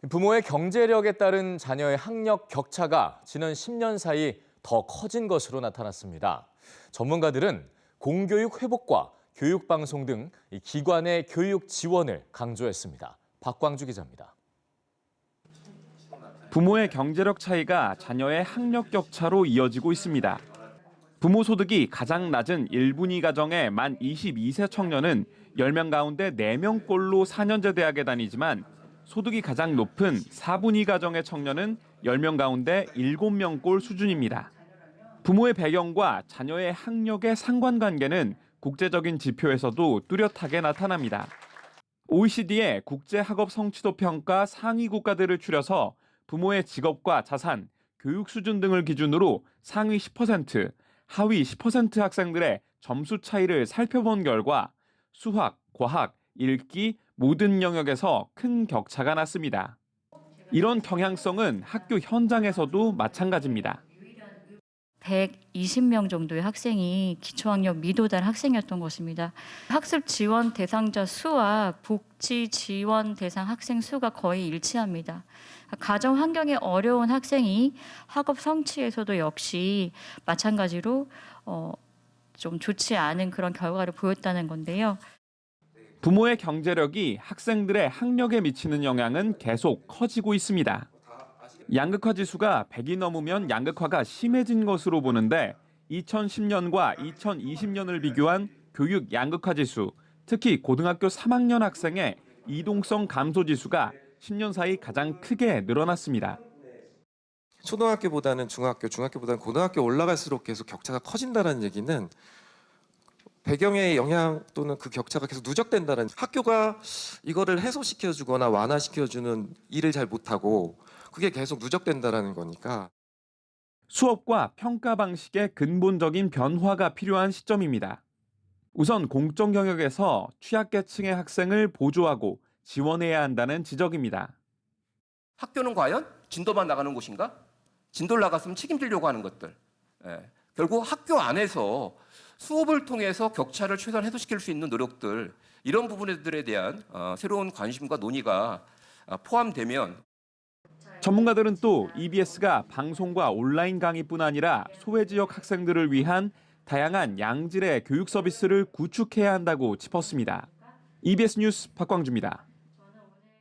부모의 경제력에 따른 자녀의 학력 격차가 지난 10년 사이 더 커진 것으로 나타났습니다. 전문가들은 공교육 회복과 교육방송 등 기관의 교육 지원을 강조했습니다. 박광주 기자입니다. 부모의 경제력 차이가 자녀의 학력 격차로 이어지고 있습니다. 부모 소득이 가장 낮은 1분위 가정의 만 22세 청년은 10명 가운데 4명꼴로 4년제 대학에 다니지만 소득이 가장 높은 4분위 가정의 청년은 10명 가운데 7명꼴 수준입니다. 부모의 배경과 자녀의 학력의 상관관계는 국제적인 지표에서도 뚜렷하게 나타납니다. OECD의 국제학업 성취도 평가 상위 국가들을 추려서 부모의 직업과 자산, 교육 수준 등을 기준으로 상위 10%, 하위 10% 학생들의 점수 차이를 살펴본 결과 수학, 과학, 읽기 모든 영역에서 큰 격차가 났습니다. 이런 경향성은 학교 현장에서도 마찬가지입니다. 120명 정도의 학생이 기초학력 미도달 학생이었던 것입니다. 학습 지원 대상자 수와 복지 지원 대상 학생 수가 거의 일치합니다. 가정 환경이 어려운 학생이 학업 성취에서도 역시 마찬가지로 좀 좋지 않은 그런 결과를 보였다는 건데요. 부모의 경제력이 학생들의 학력에 미치는 영향은 계속 커지고 있습니다. 양극화 지수가 100이 넘으면 양극화가 심해진 것으로 보는데 2010년과 2020년을 비교한 교육 양극화 지수, 특히 고등학교 3학년 학생의 이동성 감소 지수가 10년 사이 가장 크게 늘어났습니다. 초등학교보다는 중학교보다는 고등학교 올라갈수록 계속 격차가 커진다는 얘기는 배경의 영향 또는 그 격차가 계속 누적된다는, 학교가 이거를 해소시켜주거나 완화시켜주는 일을 잘 못하고 그게 계속 누적된다는 거니까. 수업과 평가 방식의 근본적인 변화가 필요한 시점입니다. 우선 공적 영역에서 취약계층의 학생을 보조하고 지원해야 한다는 지적입니다. 학교는 과연 진도만 나가는 곳인가? 진도를 나갔으면 책임지려고 하는 것들. 결국 학교 안에서 수업을 통해서 격차를 최소한 해소시킬 수 있는 노력들, 이런 부분들에 대한 새로운 관심과 논의가 포함되면. 전문가들은 또 EBS가 방송과 온라인 강의뿐 아니라 소외 지역 학생들을 위한 다양한 양질의 교육 서비스를 구축해야 한다고 짚었습니다. EBS 뉴스 박광주입니다.